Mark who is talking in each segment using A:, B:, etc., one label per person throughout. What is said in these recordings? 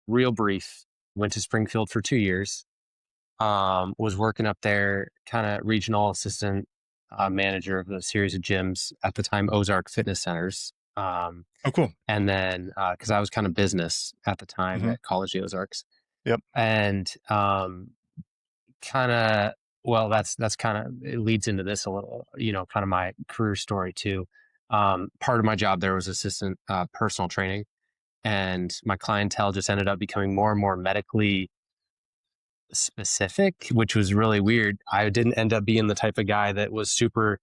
A: real brief. Went to Springfield for 2 years. Was working up there, kind of regional assistant manager of a series of gyms at the time, Ozark Fitness Centers.
B: Oh, cool.
A: And then, cause I was kind of business at the time at College of the Ozarks.
B: Yep.
A: And, that's kind of, it leads into this a little, kind of my career story too. Part of my job there was assistant, personal training, and my clientele just ended up becoming more and more medically specific, which was really weird. I didn't end up being the type of guy that was super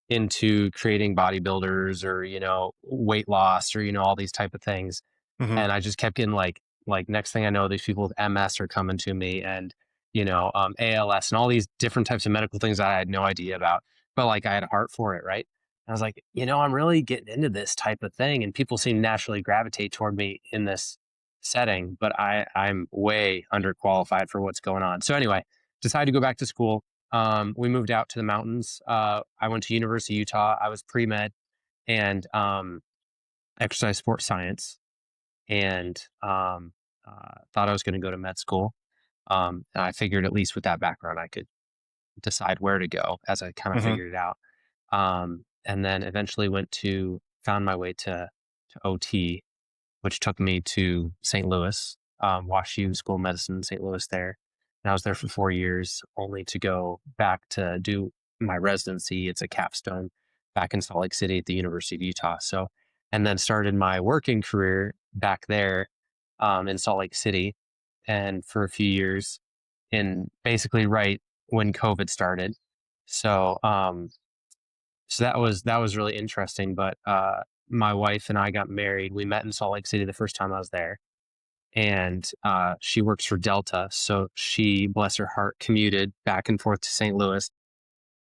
A: into creating bodybuilders or, weight loss or, all these type of things. And I just kept getting like next thing I know, these people with MS are coming to me and, ALS and all these different types of medical things that I had no idea about, but like I had a heart for it. Right. And I was like, I'm really getting into this type of thing, and people seem to naturally gravitate toward me in this setting, but I'm way underqualified for what's going on. So anyway, decided to go back to school. We moved out to the mountains. I went to University of Utah. I was pre-med and exercise sports science, and thought I was going to go to med school. And I figured at least with that background, I could decide where to go as I kind of figured it out. And then eventually found my way to OT, which took me to St. Louis, WashU School of Medicine, St. Louis there. And I was there for 4 years, only to go back to do my residency. It's a capstone back in Salt Lake City at the University of Utah. So, and then started my working career back there in Salt Lake City, and for a few years, in basically right when COVID started. So, so that was really interesting. But my wife and I got married. We met in Salt Lake City the first time I was there. And she works for Delta. So she, bless her heart, commuted back and forth to St. Louis.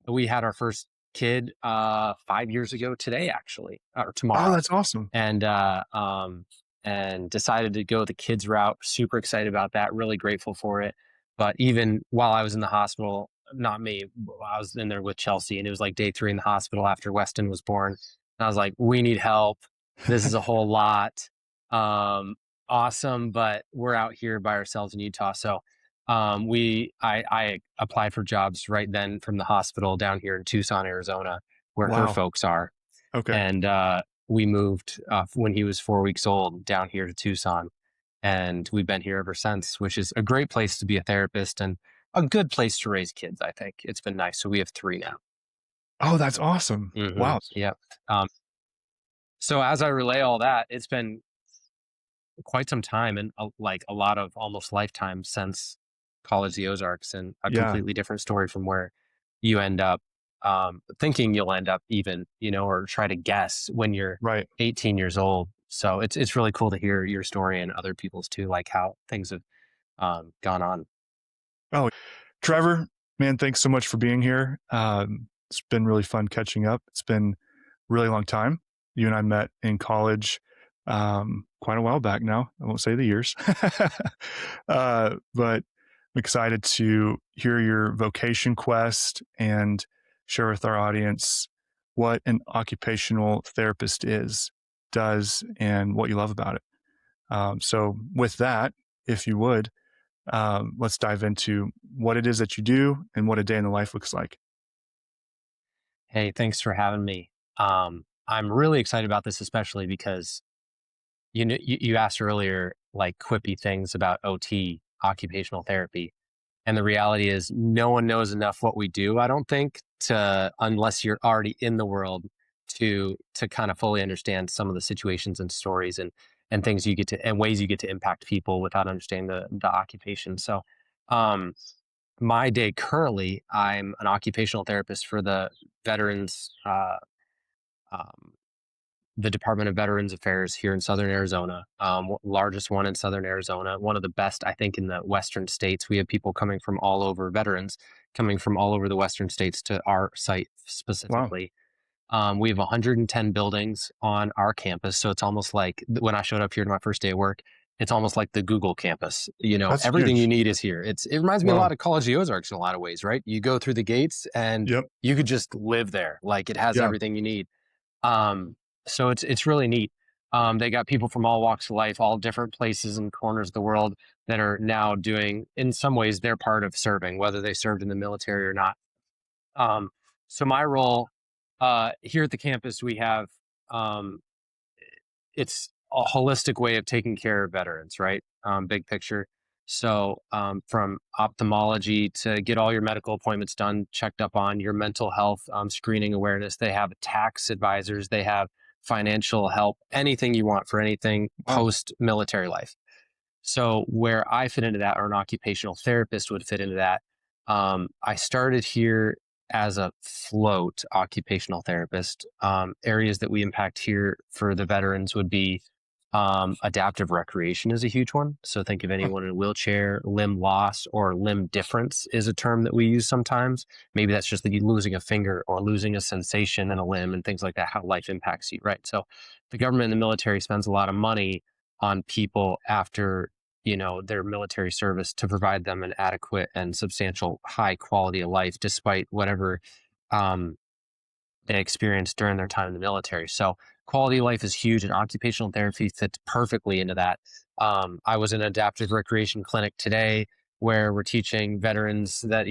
A: We had our first kid 5 years ago today, actually, or tomorrow.
B: Oh, that's awesome.
A: And decided to go the kids route. Super excited about that. Really grateful for it. But even while I was in the hospital, not me, I was in there with Chelsea, and it was like day 3 in the hospital after Weston was born. And I was like, we need help. This is a whole lot. Awesome, but we're out here by ourselves in Utah. So I applied for jobs right then from the hospital down here in Tucson, Arizona, where her folks are.
B: Okay.
A: And we moved when he was 4 weeks old down here to Tucson. And we've been here ever since, which is a great place to be a therapist and a good place to raise kids, I think. It's been nice. So we have 3 now.
B: Oh, that's awesome. Wow.
A: Yep. So as I relay all that, it's been quite some time, and a lot of almost lifetime since College of the Ozarks, and a completely different story from where you end up thinking you'll end up even, or try to guess when you're 18 years old. So it's really cool to hear your story and other people's too, like how things have gone on.
B: Oh, Trevor, man, thanks so much for being here. It's been really fun catching up. It's been a really long time. You and I met in college quite a while back now. I won't say the years, but I'm excited to hear your vocation quest and share with our audience what an occupational therapist does, and what you love about it. So with that, if you would, let's dive into what it is that you do and what a day in the life looks like.
A: Hey, thanks for having me. I'm really excited about this, especially because you asked earlier, like quippy things about OT, occupational therapy. And the reality is no one knows enough what we do, I don't think, unless you're already in the world to kind of fully understand some of the situations and stories and things you get to, and ways you get to impact people without understanding the occupation. So, my day currently, I'm an occupational therapist for the veterans, the Department of Veterans Affairs here in Southern Arizona, largest one in Southern Arizona, one of the best, I think, in the Western states. We have people coming from all over, veterans coming from all over the Western states to our site specifically. Wow. We have 110 buildings on our campus. So it's almost like when I showed up here to my first day of work, it's almost like the Google campus.
B: That's
A: everything
B: huge.
A: You need is here. It reminds me a lot of College of the Ozarks in a lot of ways, right? You go through the gates and you could just live there. Like it has everything you need. So it's really neat. They got people from all walks of life, all different places and corners of the world that are now doing, in some ways, their part of serving, whether they served in the military or not. Um, so my role here at the campus, we have um, it's a holistic way of taking care of veterans, right? Big picture. So from ophthalmology to get all your medical appointments done, checked up on your mental health, screening awareness. They have tax advisors. They have financial help, anything you want for anything
B: Wow.
A: post military life. So where I fit into that, or an occupational therapist would fit into that, I started here as a float occupational therapist. Areas that we impact here for the veterans would be adaptive recreation is a huge one. So think of
B: Huh.
A: anyone in a wheelchair. Limb loss or limb difference is a term that we use sometimes. Maybe that's just that you losing a finger or losing a sensation in a limb and things like that, how life impacts you, right? So the government and the military spends a lot of money on people after their military service to provide them an adequate and substantial high quality of life despite whatever um, they experienced during their time in the military. So quality of life is huge, and occupational therapy fits perfectly into that. I was in an adaptive recreation clinic today where we're teaching veterans that,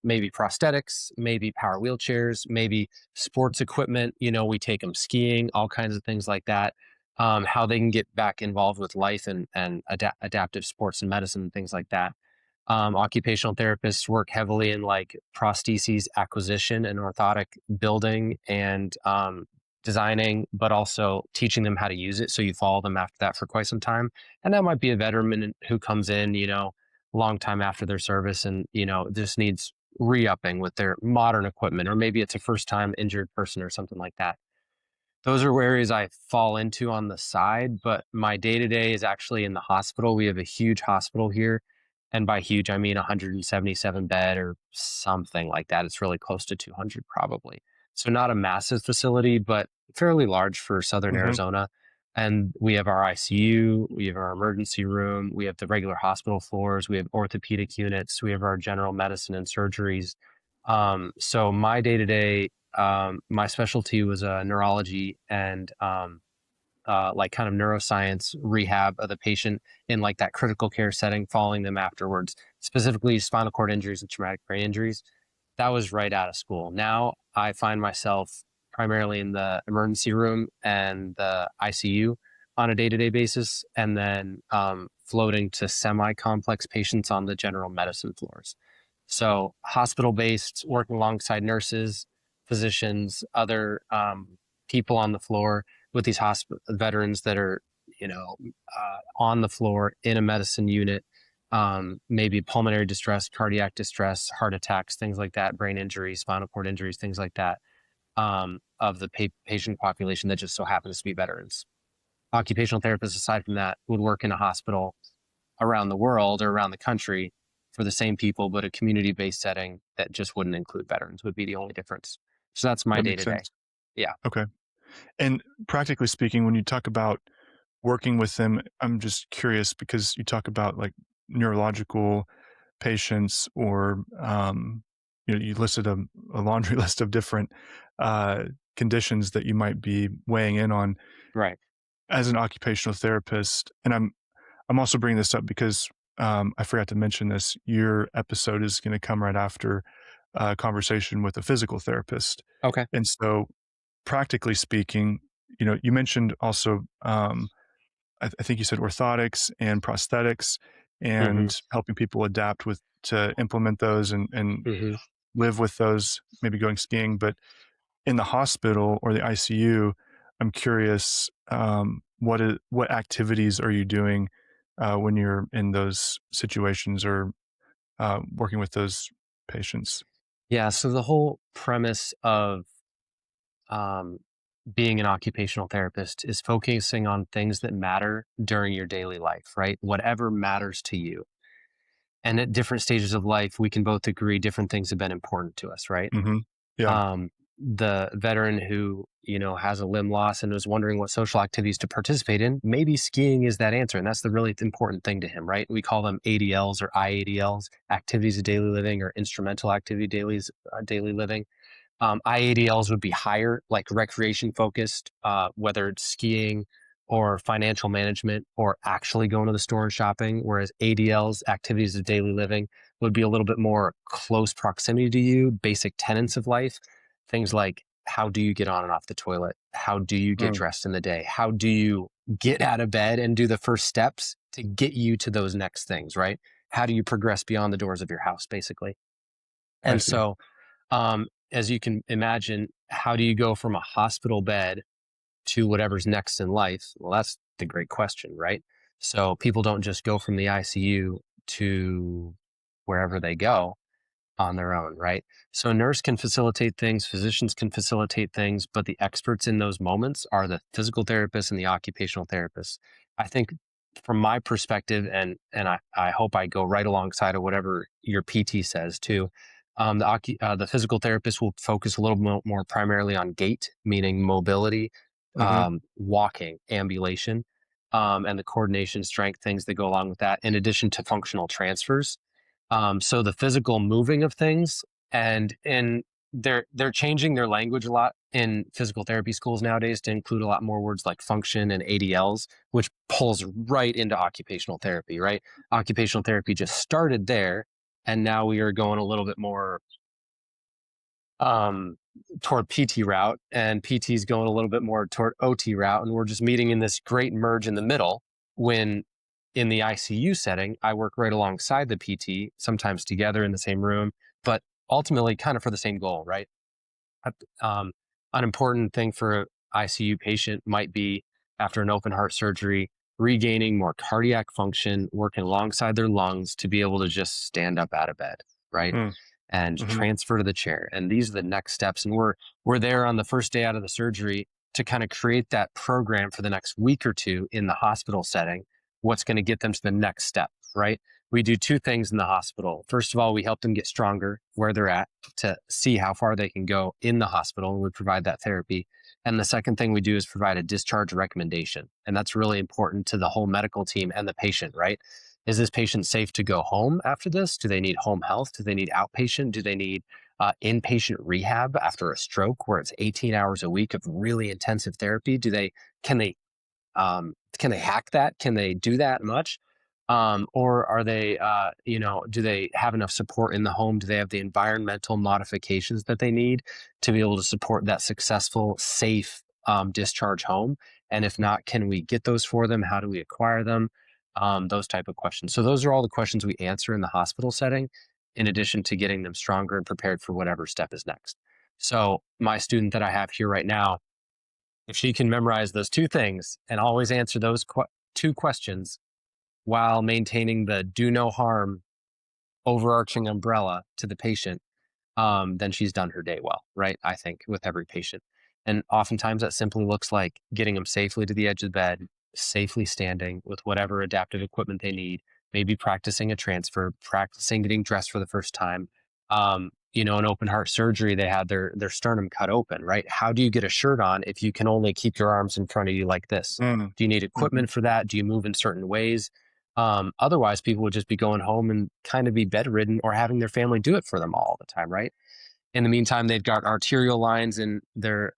A: maybe prosthetics, maybe power wheelchairs, maybe sports equipment, we take them skiing, all kinds of things like that. How they can get back involved with life and adaptive sports and medicine and things like that. Occupational therapists work heavily in like prostheses acquisition and orthotic building and designing, but also teaching them how to use it. So you follow them after that for quite some time. And that might be a veteran who comes in, a long time after their service and, just needs re-upping with their modern equipment, or maybe it's a first time injured person or something like that. Those are areas I fall into on the side, but my day to day is actually in the hospital. We have a huge hospital here. And by huge, I mean 177 bed or something like that. It's really close to 200 probably. So not a massive facility, but fairly large for Southern
B: Hmm.
A: Arizona. And we have our ICU, we have our emergency room, we have the regular hospital floors, we have orthopedic units, we have our general medicine and surgeries. So my day to day, my specialty was neurology and like kind of neuroscience rehab of the patient in like that critical care setting, following them afterwards, specifically spinal cord injuries and traumatic brain injuries. That was right out of school. Now I find myself primarily in the emergency room and the ICU on a day-to-day basis, and then floating to semi-complex patients on the general medicine floors. So hospital-based, working alongside nurses, physicians, other people on the floor with these veterans that are, on the floor in a medicine unit, maybe pulmonary distress, cardiac distress, heart attacks, things like that, brain injuries, spinal cord injuries, things like that, of the patient population that just so happens to be veterans. Occupational therapists, aside from that, would work in a hospital around the world or around the country for the same people, but a community-based setting that just wouldn't include veterans would be the only difference. So that's my
B: That
A: day
B: makes
A: to day.
B: sense.
A: Yeah.
B: Okay. And practically speaking, when you talk about working with them, I'm just curious because you talk about like neurological patients or, you listed a laundry list of different uh, conditions that you might be weighing in on
A: Right.
B: as an occupational therapist. And I'm also bringing this up because I forgot to mention this. Your episode is going to come right after a conversation with a physical therapist.
A: Okay.
B: And so, practically speaking, you mentioned also, I think you said orthotics and prosthetics
A: Hmm.
B: and helping people adapt with to implement those and
A: Hmm.
B: live with those, maybe going skiing. But in the hospital or the ICU, I'm curious, what activities are you doing when you're in those situations or working with those patients?
A: Yeah. So the whole premise of um, being an occupational therapist is focusing on things that matter during your daily life, right? Whatever matters to you. And at different stages of life, we can both agree different things have been important to us, right?
B: Hmm. Yeah.
A: The veteran who, has a limb loss and is wondering what social activities to participate in, maybe skiing is that answer. And that's the really important thing to him, right? We call them ADLs or IADLs, activities of daily living, or instrumental activity daily living. IADLs would be higher, like recreation focused, whether it's skiing or financial management or actually going to the store and shopping, whereas ADLs, activities of daily living, would be a little bit more close proximity to you, basic tenets of life. Things like, how do you get on and off the toilet? How do you get dressed in the day? How do you get out of bed and do the first steps to get you to those next things, right? How do you progress beyond the doors of your house, basically?
B: I
A: And
B: see.
A: so, as you can imagine, how do you go from a hospital bed to whatever's next in life? Well, that's the great question, right? So people don't just go from the ICU to wherever they go on their own, right? So a nurse can facilitate things, physicians can facilitate things, but the experts in those moments are the physical therapists and the occupational therapists. I think from my perspective, and I hope I go right alongside of whatever your PT says too, the physical therapist will focus a little more primarily on gait, meaning mobility,
B: Mm-hmm.
A: walking, ambulation, and the coordination, strength, things that go along with that, in addition to functional transfers. So the physical moving of things, and they're changing their language a lot in physical therapy schools nowadays to include a lot more words like function and ADLs, which pulls right into occupational therapy, right? Occupational therapy just started there, and now we are going a little bit more um, toward PT route, and PT is going a little bit more toward OT route, and we're just meeting in this great merge in the middle. When in the ICU setting, I work right alongside the PT, sometimes together in the same room, but ultimately kind of for the same goal, right? Um, an important thing for an ICU patient might be, after an open heart surgery, regaining more cardiac function, working alongside their lungs to be able to just stand up out of bed, right? And
B: Mm-hmm.
A: transfer to the chair. And these are the next steps. And we're there on the first day out of the surgery to kind of create that program for the next week or two in the hospital setting. What's going to get them to the next step, right? We do two things in the hospital. First of all, we help them get stronger where they're at to see how far they can go in the hospital, and we provide that therapy. And the second thing we do is provide a discharge recommendation. And that's really important to the whole medical team and the patient, right? Is this patient safe to go home after this? Do they need home health? Do they need outpatient? Do they need inpatient rehab after a stroke where it's 18 hours a week of really intensive therapy? Can they can they hack that? Can they do that much? Or are they, do they have enough support in the home? Do they have the environmental modifications that they need to be able to support that successful, safe discharge home? And if not, can we get those for them? How do we acquire them? Those type of questions. So those are all the questions we answer in the hospital setting, in addition to getting them stronger and prepared for whatever step is next. So my student that I have here right now, if she can memorize those two things and always answer those two questions while maintaining the do no harm overarching umbrella to the patient, then she's done her day well, right? I think with every patient. And oftentimes that simply looks like getting them safely to the edge of the bed, safely standing with whatever adaptive equipment they need, maybe practicing a transfer, practicing getting dressed for the first time. An open heart surgery, they had their sternum cut open, right? How do you get a shirt on if you can only keep your arms in front of you like this?
B: Mm-hmm.
A: Do you need equipment for that? Do you move in certain ways? Otherwise, people would just be going home and kind of be bedridden or having their family do it for them all the time, right? In the meantime, they've got arterial lines in their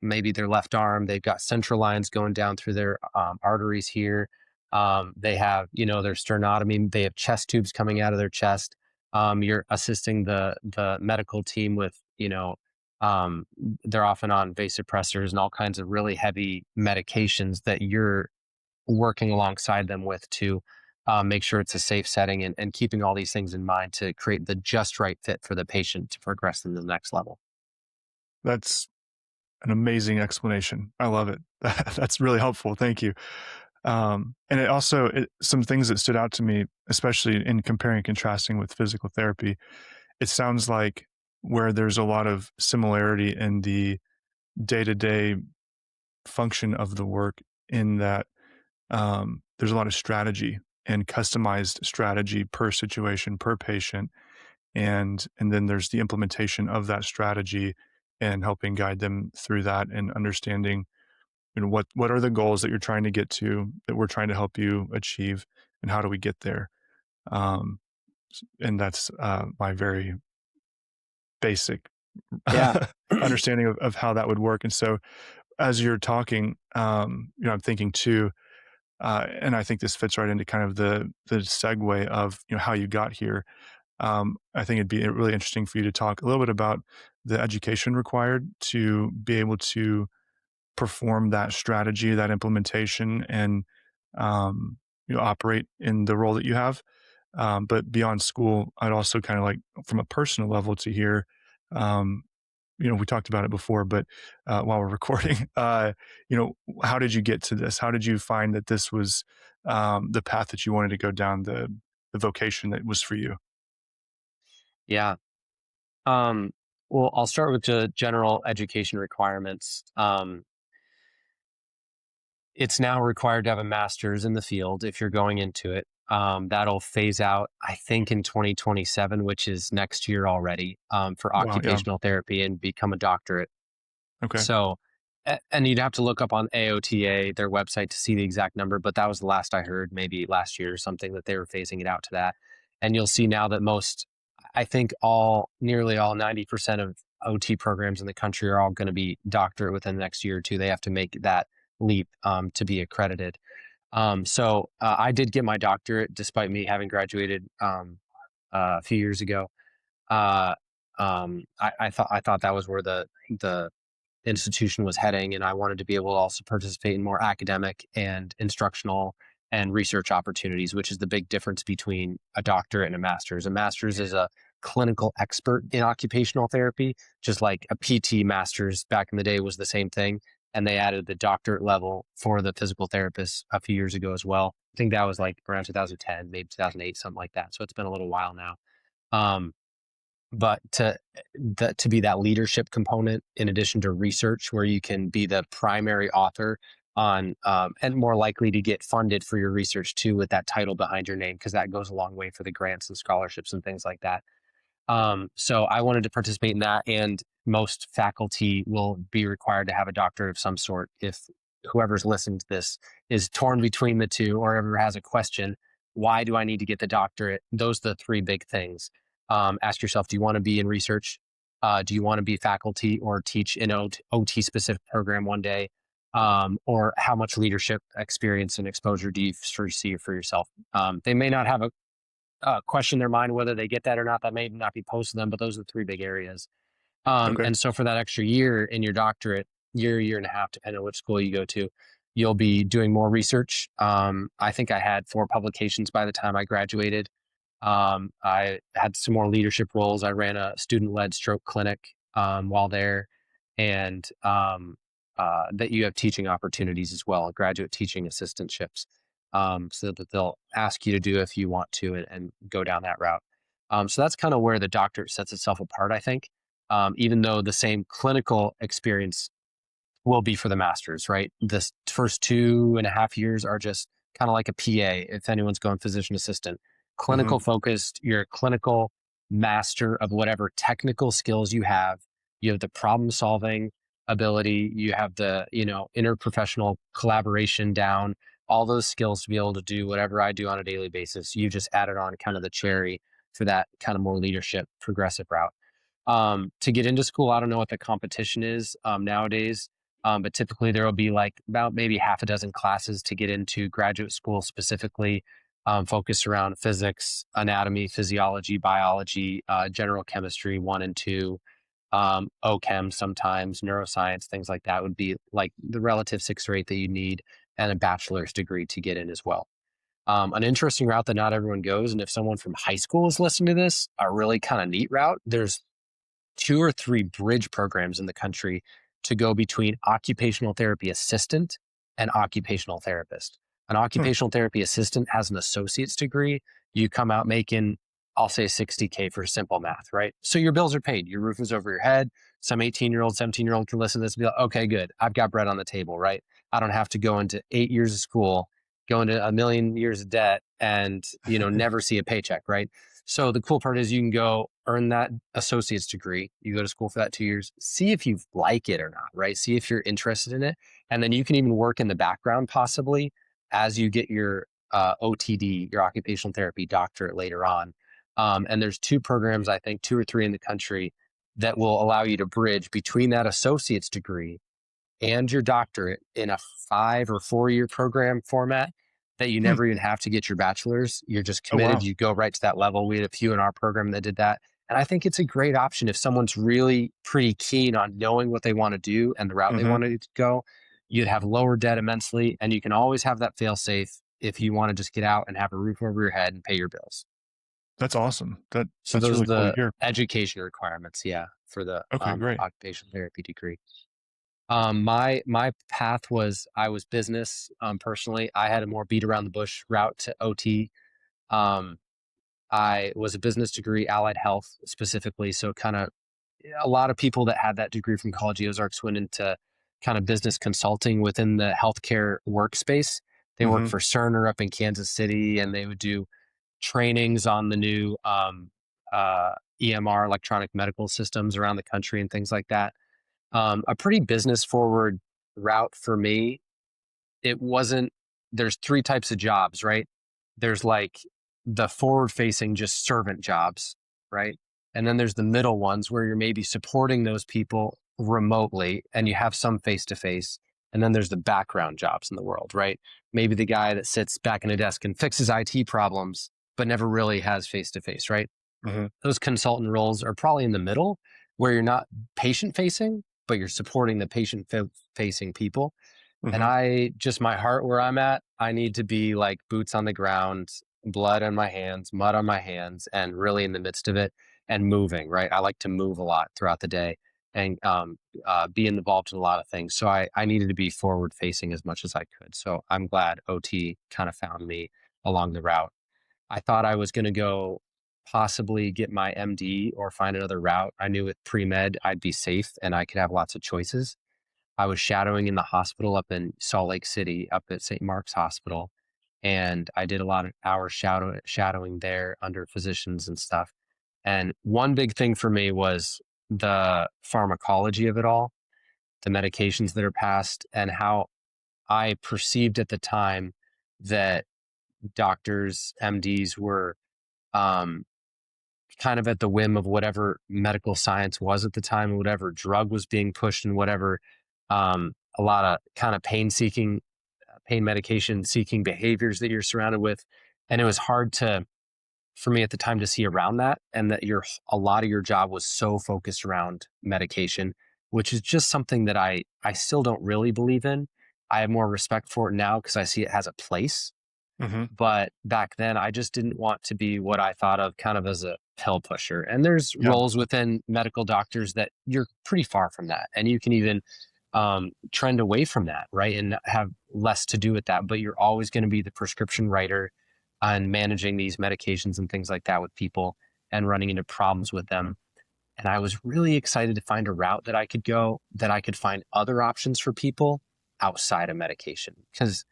A: maybe their left arm. They've got central lines going down through their arteries here. They have, their sternotomy. They have chest tubes coming out of their chest. You're assisting the medical team with, they're often on vasopressors and all kinds of really heavy medications that you're working alongside them with to make sure it's a safe setting, and keeping all these things in mind to create the just right fit for the patient to progress them to the next level.
B: That's an amazing explanation. I love it. That's really helpful. Thank you. And some things that stood out to me, especially in comparing and contrasting with physical therapy, it sounds like where there's a lot of similarity in the day-to-day function of the work, in that there's a lot of strategy and customized strategy per situation, per patient. And then there's the implementation of that strategy and helping guide them through that, and understanding, what are the goals that you're trying to get to, that we're trying to help you achieve, and how do we get there. um, and that's my very basic
A: Yeah.
B: understanding of how that would work. And so as you're talking, I'm thinking too, and I think this fits right into kind of the segue of how you got here. I think it'd be really interesting for you to talk a little bit about the education required to be able to perform that strategy, that implementation, and operate in the role that you have. But beyond school, I'd also kind of like, from a personal level, to hear. Um, we talked about it before, but while we're recording, how did you get to this? How did you find that this was the path that you wanted to go down, the vocation that was for you?
A: Yeah. Um, well, I'll start with the general education requirements. It's now required to have a master's in the field if you're going into it. That'll phase out, I think, in 2027, which is next year already, for
B: Wow. Yeah.
A: occupational therapy and become a doctorate.
B: Okay.
A: So, and you'd have to look up on AOTA, their website, to see the exact number, but that was the last I heard, maybe last year or something, that they were phasing it out to that. And you'll see now that I think nearly all 90% of OT programs in the country are all going to be doctorate within the next year or two. They have to make that leap to be accredited. So I did get my doctorate despite me having graduated a few years ago. Uh, I thought that was where the institution was heading, and I wanted to be able to also participate in more academic and instructional and research opportunities, which is the big difference between a doctorate and a master's. A master's is a clinical expert in occupational therapy, just like a PT master's back in the day was the same thing. And they added the doctorate level for the physical therapists a few years ago as well. I think that was like around 2010, maybe 2008, something like that. So it's been a little while now. Um, but to be that leadership component in addition to research, where you can be the primary author on and more likely to get funded for your research too, with that title behind your name, because that goes a long way for the grants and scholarships and things like that. So I wanted to participate in that, and most faculty will be required to have a doctorate of some sort. If whoever's listening to this is torn between the two, or ever has a question, why do I need to get the doctorate? Those are the three big things. Ask yourself, do you want to be in research? Do you want to be faculty or teach in an OT specific program one day? Or how much leadership experience and exposure do you foresee for yourself? They may not have a question in their mind whether they get that or not. That may not be posed to them, but those are the three big areas.
B: Okay.
A: And so for that extra year in your doctorate, year and a half, depending on which school you go to, you'll be doing more research. I think I had 4 publications by the time I graduated. I had some more leadership roles. I ran a student-led stroke clinic while there, and that you have teaching opportunities as well, graduate teaching assistantships, so that they'll ask you to do if you want to, and go down that route. So that's kind of where the doctorate sets itself apart, I think. Even though the same clinical experience will be for the masters, right? The first 2.5 years are just kind of like a PA, if anyone's going physician assistant.
B: Hmm.
A: Clinical focused, you're a clinical master of whatever technical skills you have. You have the problem solving ability, you have the, interprofessional collaboration down, all those skills to be able to do whatever I do on a daily basis. You just added on kind of the cherry for that kind of more leadership progressive route. To get into school, I don't know what the competition is nowadays, but typically there will be like about maybe half a dozen classes to get into graduate school, specifically focused around physics, anatomy, physiology, biology, general chemistry 1 and 2, OChem sometimes, neuroscience, things like that would be like the relative 6 or 8 that you need, and a bachelor's degree to get in as well. An interesting route that not everyone goes, and if someone from high school is listening to this, a really kind of neat route, there's 2 or 3 bridge programs in the country to go between occupational therapy assistant and occupational therapist. An
B: Huh.
A: occupational therapy assistant has an associate's degree. You come out making, I'll say, 60K for simple math, right? So your bills are paid. Your roof is over your head. Some 18-year-old, 17-year-old can listen to this and be like, okay, good. I've got bread on the table, right? I don't have to go into 8 years of school, go into a million years of debt, and never see a paycheck, right? So the cool part is you can go earn that associate's degree. You go to school for that 2 years, see if you like it or not, right? See if you're interested in it. And then you can even work in the background possibly as you get your OTD, your occupational therapy doctorate later on. And there's 2 programs, I think 2 or 3 in the country, that will allow you to bridge between that associate's degree and your doctorate in a 5 or 4 year program format that you
B: Hmm.
A: never even have to get your bachelor's. You're just
B: Oh,
A: committed.
B: wow.
A: You go right to that level. We had a few in our program that did that. And I think it's a great option if someone's really pretty keen on knowing what they want to do and the route they
B: Hmm.
A: want to go. You'd have lower debt immensely, and you can always have that fail safe if you want to just get out and have a roof over your head and pay your bills.
B: That's awesome.
A: So
B: That's
A: those are
B: really cool to
A: the
B: hear.
A: education requirements, yeah, for the
B: Okay, great.
A: occupational therapy degree. My path was I was business. Personally, I had a more beat around the bush route to OT. Um, I was a business degree, allied health specifically. So kind of a lot of people that had that degree from College Ozarks went into kind of business consulting within the healthcare workspace. They worked
B: Hmm.
A: for Cerner up in Kansas City, and they would do trainings on the new EMR, electronic medical systems around the country and things like that. A pretty business forward route for me. It wasn't, there's three types of jobs, right? There's like the forward facing, just servant jobs, right? And then there's the middle ones where you're maybe supporting those people remotely and you have some face to face. And then there's the background jobs in the world, right? Maybe the guy that sits back in a desk and fixes IT problems, but never really has face to face, right?
B: Hmm.
A: Those consultant roles are probably in the middle where you're not patient facing, but you're supporting the patient facing people. And
B: Hmm.
A: I just, my heart where I'm at, I need to be like boots on the ground, blood on my hands, mud on my hands, and really in the midst of it and moving, right? I like to move a lot throughout the day and be involved in a lot of things. So I needed to be forward facing as much as I could. So I'm glad OT kind of found me along the route. I thought I was going to go possibly get my MD or find another route. I knew with pre med, I'd be safe and I could have lots of choices. I was shadowing in the hospital up in Salt Lake City, up at St. Mark's Hospital. And I did a lot of hours shadowing there under physicians and stuff. And one big thing for me was the pharmacology of it all, the medications that are passed, and how I perceived at the time that doctors, MDs were um, kind of at the whim of whatever medical science was at the time, whatever drug was being pushed, and whatever a lot of kind of pain medication seeking behaviors that you're surrounded with. And it was hard for me at the time to see around that, and that a lot of your job was so focused around medication, which is just something that I still don't really believe in. I have more respect for it now because I see it has a place,
B: Hmm.
A: but back then, I just didn't want to be what I thought of kind of as a pill pusher. And there's
B: Yeah.
A: roles within medical doctors that you're pretty far from that. And you can even trend away from that, right? And have less to do with that. But you're always going to be the prescription writer and managing these medications and things like that with people and running into problems with them. And I was really excited to find a route that I could go, that I could find other options for people outside of medication. Because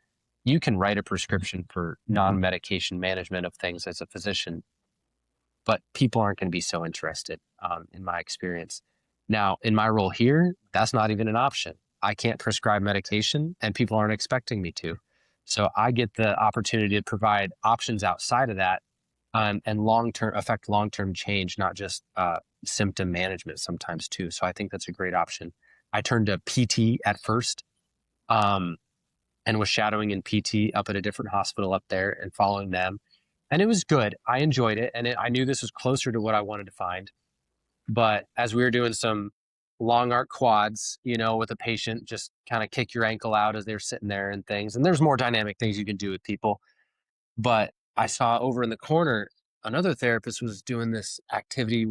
A: you can write a prescription for non-medication management of things as a physician, but people aren't going to be so interested, in my experience. Now, in my role here, that's not even an option. I can't prescribe medication, and people aren't expecting me to. So I get the opportunity to provide options outside of that, and long-term change, not just symptom management sometimes too. So I think that's a great option. I turned to PT at first. Um, and was shadowing in PT up at a different hospital up there and following them. And it was good. I enjoyed it. And I knew this was closer to what I wanted to find. But as we were doing some long arc quads, with a patient, just kind of kick your ankle out as they're sitting there and things. And there's more dynamic things you can do with people. But I saw over in the corner, another therapist was doing this activity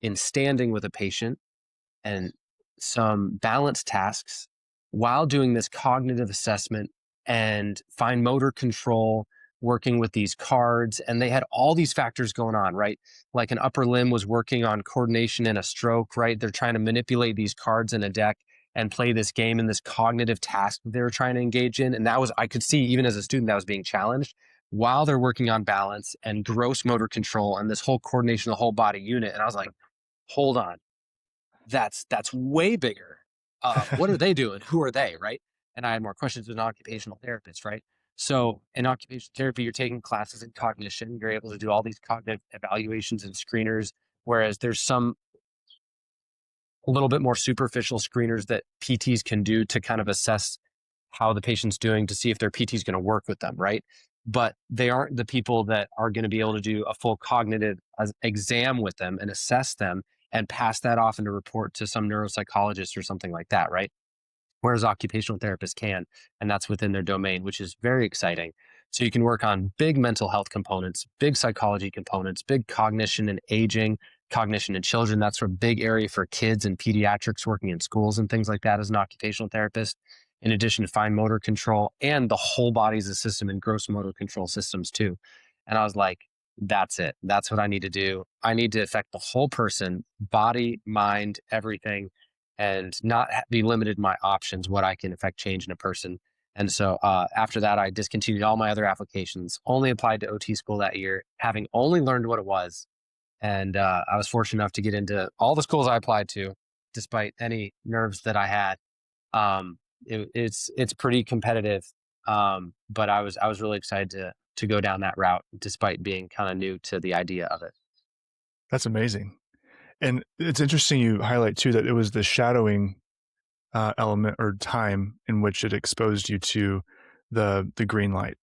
A: in standing with a patient and some balance tasks while doing this cognitive assessment and fine motor control, working with these cards. And they had all these factors going on, right? Like an upper limb was working on coordination in a stroke, right? They're trying to manipulate these cards in a deck and play this game in this cognitive task that they were trying to engage in. And I could see even as a student that was being challenged while they're working on balance and gross motor control and this whole coordination of the whole body unit. And I was like, hold on, that's way bigger. What are they doing? Who are they? Right. And I had more questions with an occupational therapist. Right. So in occupational therapy, you're taking classes in cognition. You're able to do all these cognitive evaluations and screeners. Whereas there's some a little bit more superficial screeners that PTs can do to kind of assess how the patient's doing to see if their PT is going to work with them, right? But they aren't the people that are going to be able to do a full cognitive exam with them and assess them and pass that off into report to some neuropsychologist or something like that, right? Whereas occupational therapists can, and that's within their domain, which is very exciting. So you can work on big mental health components, big psychology components, big cognition and aging, cognition in children. That's a big area for kids and pediatrics working in schools and things like that as an occupational therapist, in addition to fine motor control and the whole body as a system and gross motor control systems too. And I was like, that's it. That's what I need to do. I need to affect the whole person, body, mind, everything, and not be limited in my options, what I can affect change in a person. And so after that, I discontinued all my other applications, only applied to OT school that year, having only learned what it was. And I was fortunate enough to get into all the schools I applied to, despite any nerves that I had. It's pretty competitive, but I was really excited to go down that route, despite being kind of new to the idea of it.
B: That's amazing. And it's interesting you highlight too that it was the shadowing element or time in which it exposed you to the green light.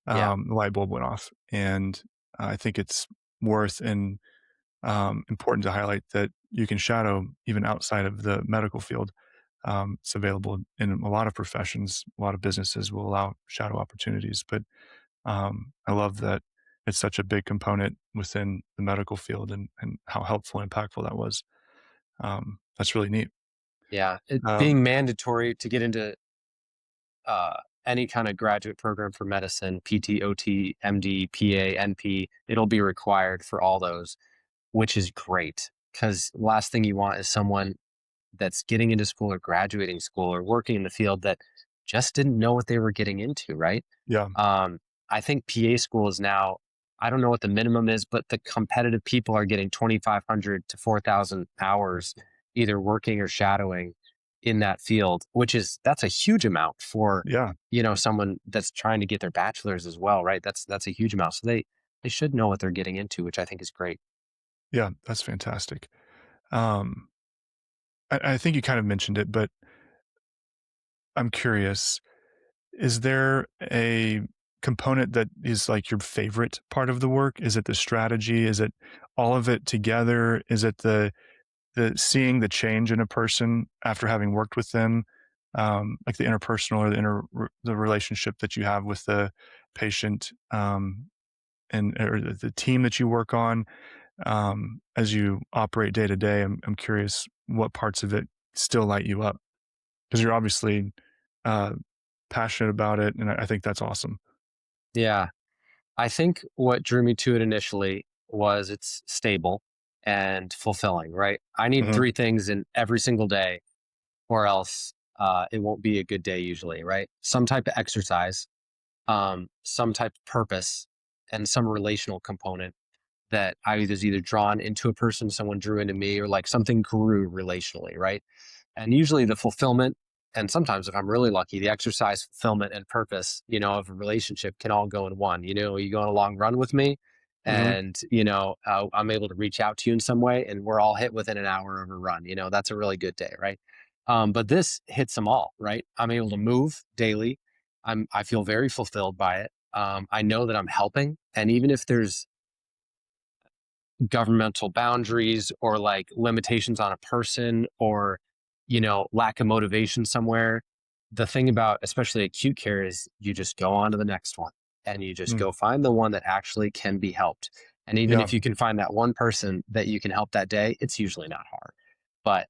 A: Yeah,
B: The light bulb went off, and I think it's worth and important to highlight that you can shadow even outside of the medical field. It's available in a lot of professions. A lot of businesses will allow shadow opportunities, but I love that it's such a big component within the medical field and how helpful and impactful that was. That's really neat.
A: yeah. It
B: Um,
A: being mandatory to get into uh, any kind of graduate program for medicine, PT, OT, MD, PA, NP, it'll be required for all those, which is great. Because last thing you want is someone that's getting into school or graduating school or working in the field that just didn't know what they were getting into, right?
B: yeah,
A: Um, I think PA school is now, I don't know what the minimum is, but the competitive people are getting 2,500 to 4,000 hours either working or shadowing in that field, that's a huge amount for,
B: yeah,
A: someone that's trying to get their bachelor's as well, right? That's a huge amount. So they should know what they're getting into, which I think is great.
B: yeah. That's fantastic. Um, I think you kind of mentioned it, but I'm curious. Is there a component that is like your favorite part of the work? Is it the strategy? Is it all of it together? Is it the seeing the change in a person after having worked with them, like the interpersonal or the relationship that you have with the patient, and or the team that you work on, as you operate day to day? I'm curious what parts of it still light you up because you're obviously uh, passionate about it, and I think that's awesome.
A: Yeah. I think what drew me to it initially was it's stable and fulfilling, right? I need
B: Hmm.
A: three things in every single day, or else it won't be a good day usually, right? Some type of exercise, some type of purpose, and some relational component that I was either drawn into a person, someone drew into me, or like something grew relationally, right? And usually the fulfillment, and sometimes if I'm really lucky, the exercise, fulfillment, and purpose, of a relationship can all go in one. You go on a long run with me,
B: Hmm.
A: and I'm able to reach out to you in some way, and we're all hit within an hour of a run. That's a really good day, right? But this hits them all, right? I'm able to move daily. I feel very fulfilled by it. I know that I'm helping, and even if there's governmental boundaries or like limitations on a person or lack of motivation somewhere, the thing about especially acute care is you just go on to the next one and you just
B: Mm.
A: go find the one that actually can be helped. And even
B: Yeah,
A: if you can find that one person that you can help that day, it's usually not hard, but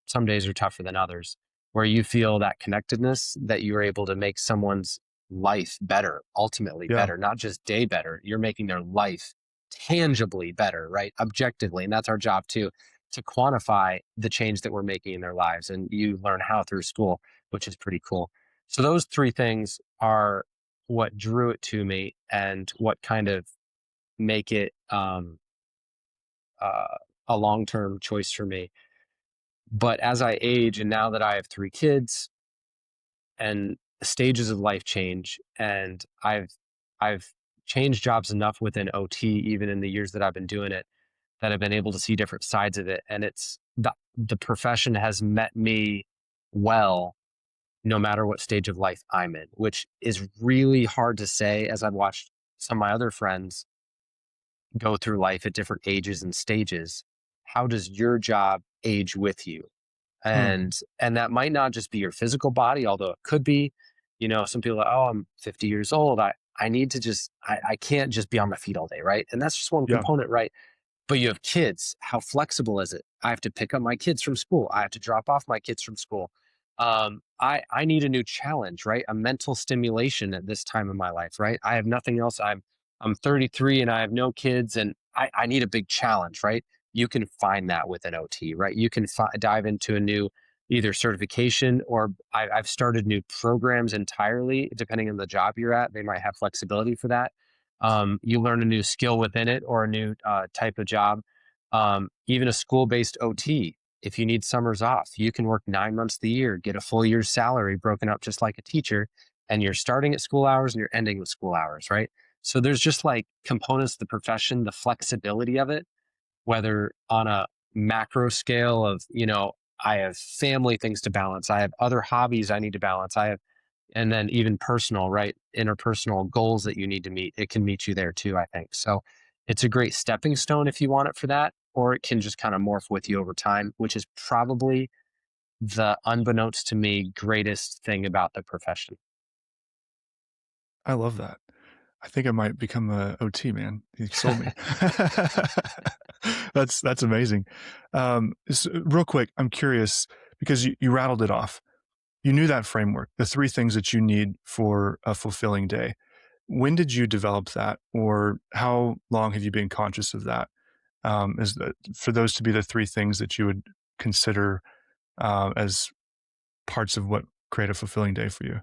A: some days are tougher than others, where you feel that connectedness that you're able to make someone's life better, ultimately
B: yeah,
A: better, not just day better. You're making their life tangibly better, right? Objectively. And that's our job too, to quantify the change that we're making in their lives. And you learn how through school, which is pretty cool. So those three things are what drew it to me and what kind of make it uh, a long-term choice for me. But as I age, and now that I have three kids and stages of life change, and I've changed jobs enough within OT, even in the years that I've been doing it, that have been able to see different sides of it. And it's the profession has met me well, no matter what stage of life I'm in, which is really hard to say as I've watched some of my other friends go through life at different ages and stages. How does your job age with you?
B: Hmm.
A: And that might not just be your physical body, although it could be. Some people are, oh, I'm 50 years old. I need to I can't just be on my feet all day, right? And that's just one
B: Yeah.
A: component, right? But you have kids. How flexible is it? I have to pick up my kids from school. I have to drop off my kids from school. I need a new challenge, right? A mental stimulation at this time in my life, right? I have nothing else. I'm 33 and I have no kids, and I need a big challenge, right? You can find that with an OT, right? You can dive into a new either certification, or I've started new programs entirely, depending on the job you're at. They might have flexibility for that. You learn a new skill within it, or a new type of job. Even a school-based OT, if you need summers off, you can work 9 months of the year, get a full year's salary broken up just like a teacher, and you're starting at school hours and you're ending with school hours, right? So there's just like components of the profession, the flexibility of it, whether on a macro scale of, I have family things to balance, I have other hobbies I need to balance, and then even personal, right? Interpersonal goals that you need to meet, it can meet you there too, I think. So it's a great stepping stone if you want it for that, or it can just kind of morph with you over time, which is probably the unbeknownst to me greatest thing about the profession.
B: I love that. I think I might become a OT, man. You sold me. That's amazing. Real quick, I'm curious because you rattled it off. You knew that framework, the three things that you need for a fulfilling day. When did you develop that, or how long have you been conscious of that? For those to be the three things that you would consider as parts of what create a fulfilling day for you?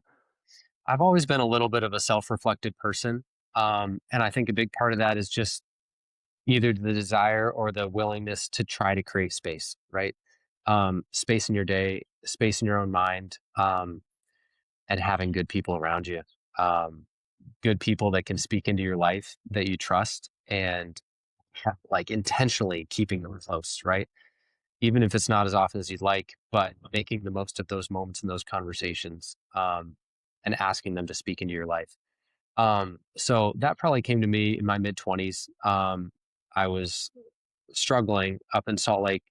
A: I've always been a little bit of a self-reflected person. And I think a big part of that is just either the desire or the willingness to try to create space, right? Space in your day, space in your own mind, and having good people around you. Um, Good people that can speak into your life that you trust, and like intentionally keeping them close, right? Even if it's not as often as you'd like, but making the most of those moments and those conversations, and asking them to speak into your life. So that probably came to me in my mid 20s. I was struggling up in Salt Lake,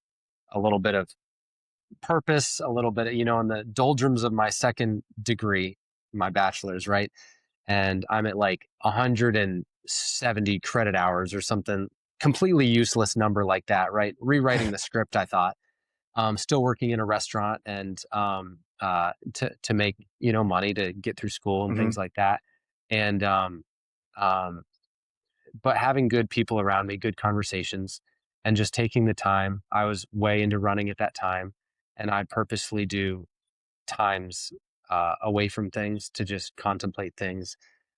A: a little bit of purpose, a little bit, in the doldrums of my second degree, my bachelor's, right? And I'm at like 170 credit hours or something, completely useless number like that, right? Rewriting the script, I thought. Still working in a restaurant, and to make money to get through school and
B: Hmm.
A: things like that. And um, but having good people around me, good conversations, and just taking the time. I was way into running at that time, and I'd purposely do times away from things to just contemplate things.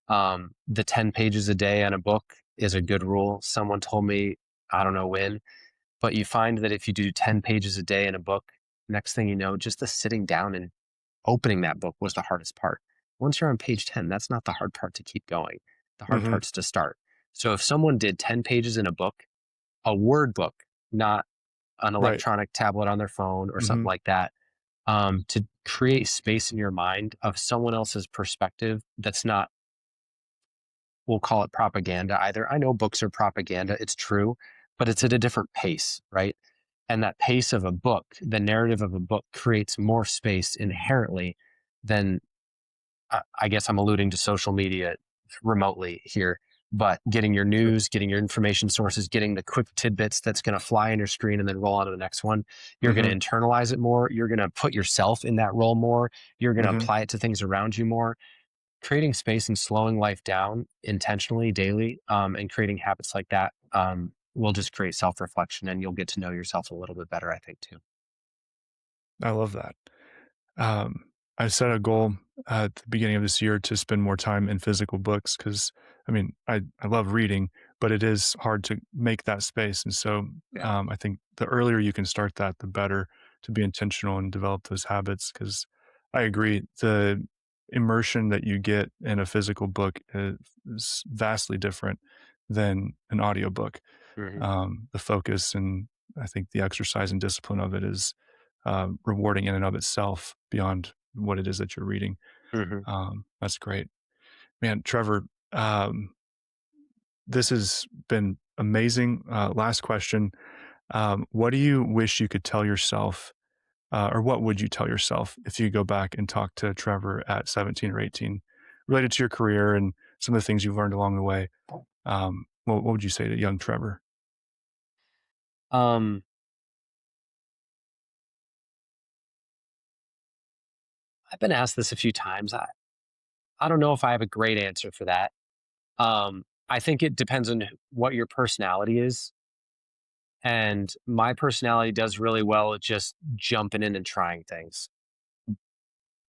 A: The 10 pages a day on a book is a good rule. Someone told me, I don't know when, but you find that if you do 10 pages a day in a book, next thing you know, just the sitting down and opening that book was the hardest part. Once you're on page 10, that's not the hard part to keep going. The hard
B: Hmm.
A: part's to start. So if someone did 10 pages in a book, a word book, not an
B: Right.
A: electronic tablet on their phone or something
B: Hmm.
A: like that, to create space in your mind of someone else's perspective that's not, we'll call it propaganda either. I know books are propaganda, it's true, but it's at a different pace, right? And that pace of a book, the narrative of a book, creates more space inherently than, I guess I'm alluding to social media remotely here, but getting your
B: Sure.
A: news, getting your information sources, getting the quick tidbits that's going to fly on your screen and then roll on to the next one. You're going
B: Hmm.
A: to internalize it more. You're going to put yourself in that role more. You're going to
B: Hmm.
A: apply it to things around you more. Creating space and slowing life down intentionally daily, and creating habits like that, will just create self-reflection, and you'll get to know yourself a little bit better, I think, too.
B: I love that. Um, I set a goal at the beginning of this year to spend more time in physical books because, I mean, I love reading, but it is hard to make that space. And so
A: Yeah.
B: I think the earlier you can start that, the better to be intentional and develop those habits. Because I agree, the immersion that you get in a physical book is vastly different than an audiobook.
A: Hmm.
B: The focus and I think the exercise and discipline of it is rewarding in and of itself beyond what it is that you're reading.
A: Hmm.
B: That's great, man. Trevor, um, this has been amazing. Last question: what do you wish you could tell yourself, or what would you tell yourself if you go back and talk to Trevor at 17 or 18, related to your career and some of the things you've learned along the way? What would you say to young Trevor?
A: Um, I've been asked this a few times. I don't know if I have a great answer for that. I think it depends on what your personality is. And my personality does really well at just jumping in and trying things.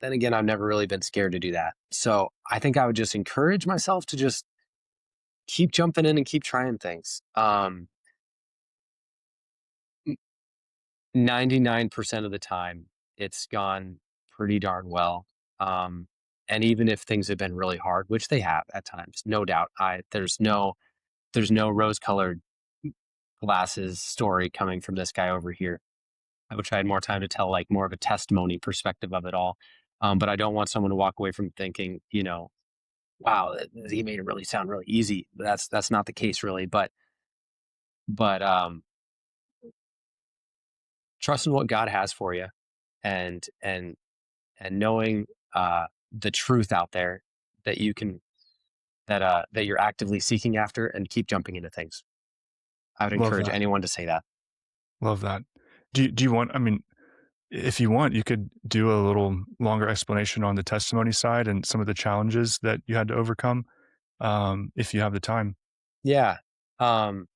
A: Then again, I've never really been scared to do that. So I think I would just encourage myself to just keep jumping in and keep trying things. 99% of the time, it's gone pretty darn well. Um, and even if things have been really hard, which they have at times, no doubt, there's no rose colored glasses story coming from this guy over here. I wish I had more time to tell like more of a testimony perspective of it all. But I don't want someone to walk away from thinking, wow, he made it really sound really easy. That's not the case really. But trust in what God has for you, and knowing the truth out there that you can that you're actively seeking after, and keep jumping into things. I would
B: Love
A: encourage
B: that.
A: anyone to say that.
B: Love that. Do you want? I mean, if you want, you could do a little longer explanation on the testimony side and some of the challenges that you had to overcome, if you have the time.
A: Yeah. Um,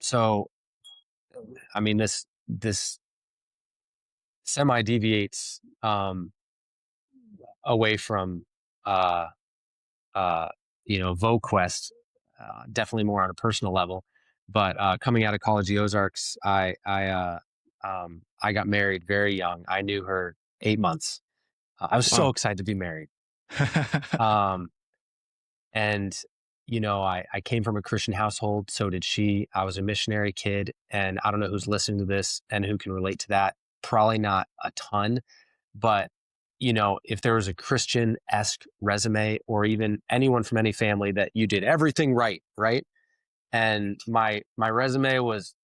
A: so I mean, this semi deviates away from uh, VoQuest, definitely more on a personal level. But coming out of college, the Ozarks, I got married very young. I knew her 8 months. I was so
B: Wow.
A: excited to be married. Um, and I came from a Christian household. So did she. I was a missionary kid, and I don't know who's listening to this and who can relate to that. Probably not a ton, but if there was a Christian-esque resume, or even anyone from any family that you did everything right, right? And my resume was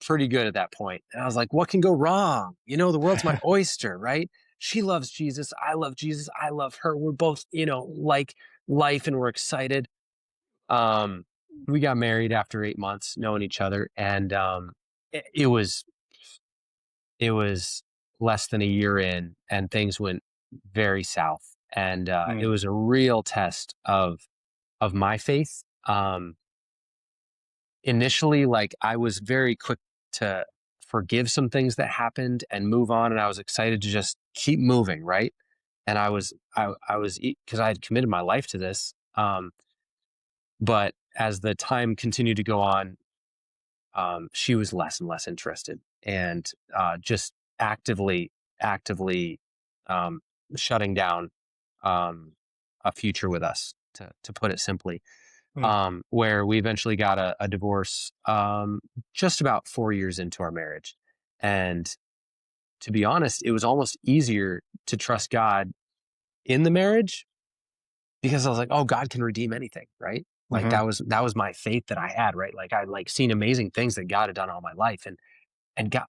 A: pretty good at that point. And I was like, what can go wrong? The world's my oyster, right? She loves Jesus. I love Jesus. I love her. We're both, like life, and we're excited. Um, we got married after 8 months knowing each other, and it was less than a year in, and things went very south. And it
B: Mm,
A: was a real test of my faith. Initially, like, I was very quick to forgive some things that happened and move on, and I was excited to just keep moving, right? And I was because I had committed my life to this. But as the time continued to go on, she was less and less interested, and just actively um, shutting down um, a future with us, to put it simply.
B: mm,
A: Where we eventually got a divorce just about 4 years into our marriage. And to be honest, it was almost easier to trust God in the marriage, because I was like, oh, God can redeem anything, right? Like,
B: mhm,
A: that was my faith that I had, right? Like, I like seen amazing things that God had done all my life, and God,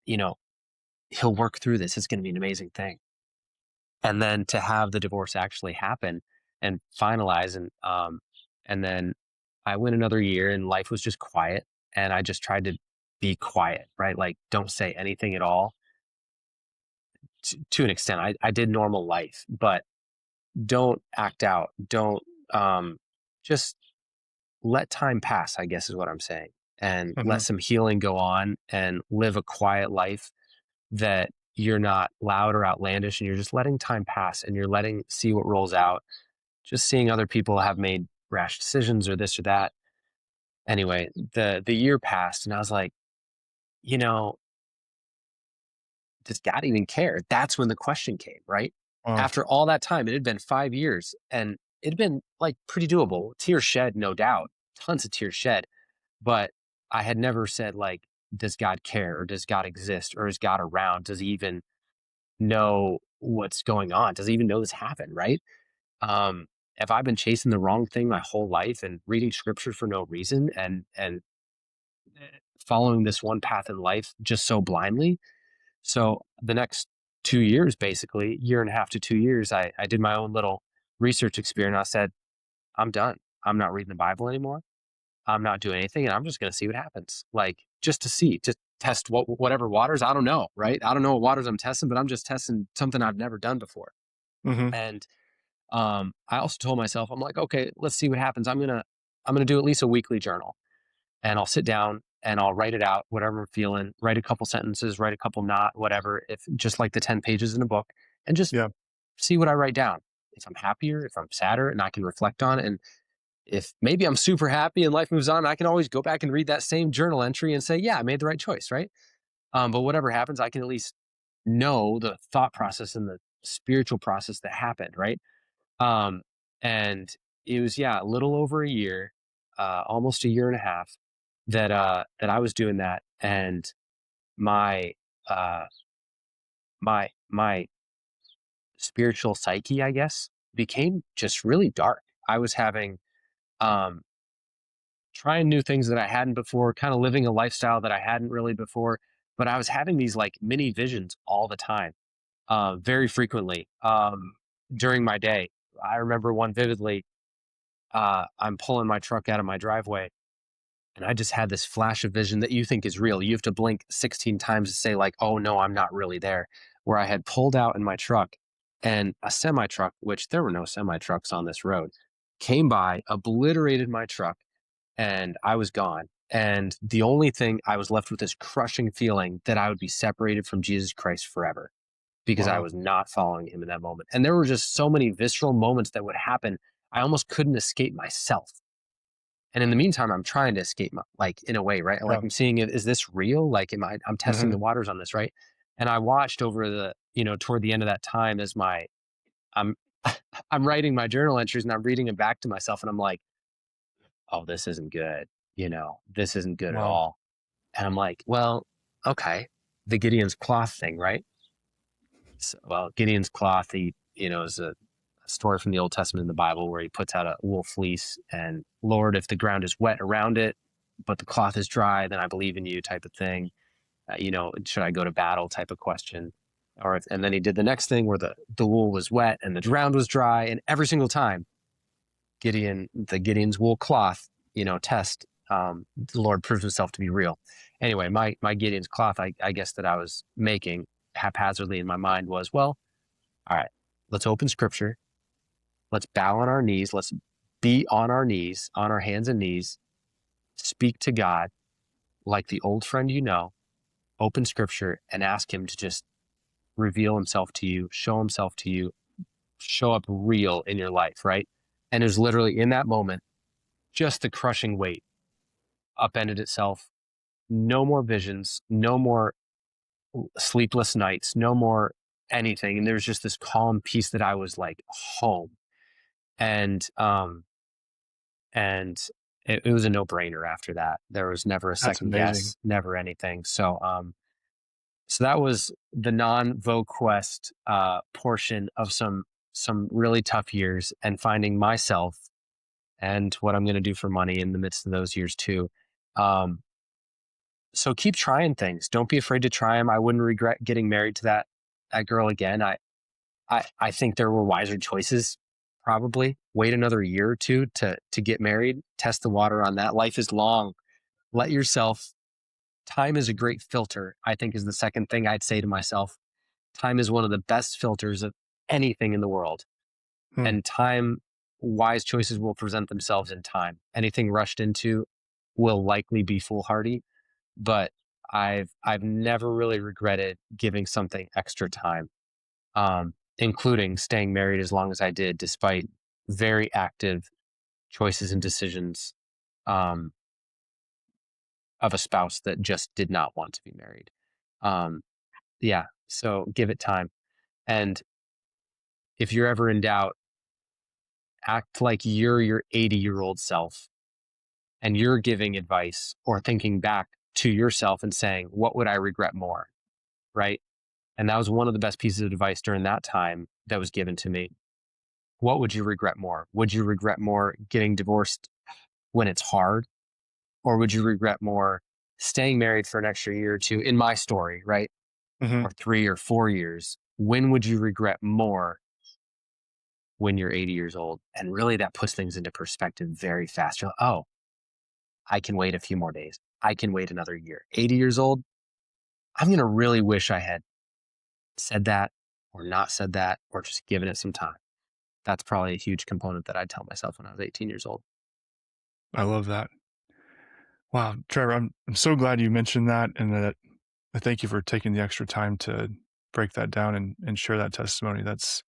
A: He'll work through this. It's going to be an amazing thing. And then to have the divorce actually happen and finalize, and then I went another year, and life was just quiet, and I just tried to be quiet, right? Like, don't say anything at all. To an extent, I did normal life, but don't act out. Don't just let time pass, I guess is what I'm saying, and let
B: mhm,
A: some healing go on, and live a quiet life that you're not loud or outlandish, and you're just letting time pass, and you're letting see what rolls out, just seeing other people have made rash decisions or this or that. Anyway, the year passed, and I was like, you know, does God even care? That's when the question came, right?
B: wow,
A: After all that time, it had been 5 years, and it had been like pretty doable. Tears shed, no doubt, tons of tears shed. But I had never said like, does God care, or does God exist, or is God around? Does he even know what's going on? Does he even know this happened? Right. Um, have I been chasing the wrong thing my whole life and reading scripture for no reason, and following this one path in life just so blindly? So the next 2 years, basically, year and a half to 2 years, I did my own little research experiment. I said, I'm done. I'm not reading the Bible anymore. I'm not doing anything, and I'm just going to see what happens. Like, just to see, to test whatever waters. I don't know, right? I don't know what waters I'm testing, but I'm just testing something I've never done before.
B: Mm-hmm.
A: And I also told myself, I'm like, okay, let's see what happens. I'm gonna do at least a weekly journal, and I'll sit down and I'll write it out, whatever I'm feeling. Write a couple sentences, write a couple not, whatever. If just like the 10 pages in a book, and just
B: Yeah.
A: see what I write down. If I'm happier, if I'm sadder, and I can reflect on it. And if maybe I'm super happy and life moves on, I can always go back and read that same journal entry and say, yeah, I made the right choice, right? But whatever happens, I can at least know the thought process and the spiritual process that happened, right? Um, and it was, yeah, a little over a year, almost a year and a half that I was doing that. And my, uh, my spiritual psyche, I guess, became just really dark. I was having, um, trying new things that I hadn't before, kind of living a lifestyle that I hadn't really before, but I was having these like mini visions all the time, very frequently, during my day. I remember one vividly. I'm pulling my truck out of my driveway, and I just had this flash of vision that you think is real. You have to blink 16 times to say like, "Oh no, I'm not really there." Where I had pulled out in my truck, and a semi truck, which there were no semi trucks on this road, came by, obliterated my truck, and I was gone. And the only thing I was left with is crushing feeling that I would be separated from Jesus Christ forever, because I
B: Wow.
A: was not following him in that moment. And there were just so many visceral moments that would happen. I almost couldn't escape myself. And in the meantime, I'm trying to escape, like, in a way, right? Like,
B: Yeah.
A: I'm seeing it. Is this real? Like, I'm testing
B: Mm-hmm.
A: the waters on this, right? And I watched over toward the end of that time as I'm, I'm writing my journal entries and I'm reading it back to myself. And I'm like, oh, this isn't good. This isn't good at
B: Wow.
A: all. And I'm like, well, okay, the Gideon's cloth thing, right? So, well, Gideon's cloth, is a story from the Old Testament in the Bible where he puts out a wool fleece, and Lord, if the ground is wet around it, but the cloth is dry, then I believe in you, type of thing. Should I go to battle, type of question? And then he did the next thing where the wool was wet and the ground was dry, and every single time Gideon's wool cloth, test, the Lord proves himself to be real. Anyway, my Gideon's cloth, I guess that I was making haphazardly in my mind was, well, all right, let's open scripture. Let's bow on our knees. Let's be on our knees, on our hands and knees, speak to God like the old friend open scripture and ask him to just reveal himself to you, show himself to you, show up real in your life, right? And it was literally in that moment, just the crushing weight upended itself. No more visions, no more sleepless nights, no more anything. And there was just this calm peace that I was like home. And and it was a no-brainer after that. There was never a
B: That's
A: second
B: amazing.
A: guess, never anything. So that was the non-VoQuest portion of some really tough years, and finding myself and what I'm going to do for money in the midst of those years too. Um, so keep trying things. Don't be afraid to try them. I wouldn't regret getting married to that girl again. I think there were wiser choices. Probably wait another year or two to get married. Test the water on that. Life is long. Let yourself. Time is a great filter, I think, is the second thing I'd say to myself. Time is one of the best filters of anything in the world.
B: Hmm.
A: And wise choices will present themselves in time. Anything rushed into will likely be foolhardy, but I've never really regretted giving something extra time, including staying married as long as I did, despite very active choices and decisions, um, of a spouse that just did not want to be married. Um, yeah, so give it time. And if you're ever in doubt, act like you're your 80-year-old self and you're giving advice or thinking back to yourself and saying, what would I regret more? Right. And that was one of the best pieces of advice during that time that was given to me. What would you regret more? Would you regret more getting divorced when it's hard? Or would you regret more staying married for an extra year or two in my story, right?
B: Mm-hmm.
A: Or 3 or 4 years? When would you regret more when you're 80 years old? And really that puts things into perspective very fast. You're like, oh, I can wait a few more days. I can wait another year. 80 years old, I'm going to really wish I had said that or not said that or just given it some time. That's probably a huge component that I'd tell myself when I was 18 years old.
B: I love that. Wow, Trevor, I'm so glad you mentioned that, and that I thank you for taking the extra time to break that down and share that testimony. That's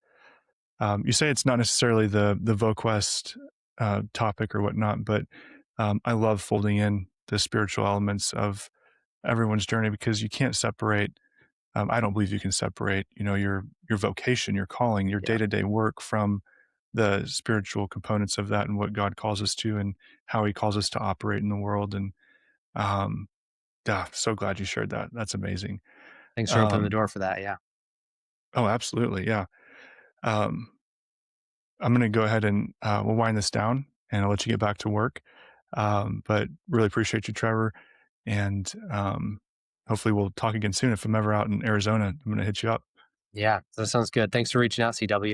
B: you say it's not necessarily the VoQuest topic or whatnot, but I love folding in the spiritual elements of everyone's journey because you can't separate. I don't believe you can separate, your vocation, your calling, your day
A: Yeah.
B: to day work from the spiritual components of that and what God calls us to and how He calls us to operate in the world. And um, so glad you shared that. That's amazing.
A: Thanks for opening the
B: Um,
A: door for that. Yeah.
B: oh, absolutely, yeah. Um, I'm going to go ahead and we'll wind this down, and I'll let you get back to work. But really appreciate you, Trevor, and hopefully we'll talk again soon. If I'm ever out in Arizona, I'm going to hit you up.
A: Yeah. That sounds good. Thanks for reaching out, CW.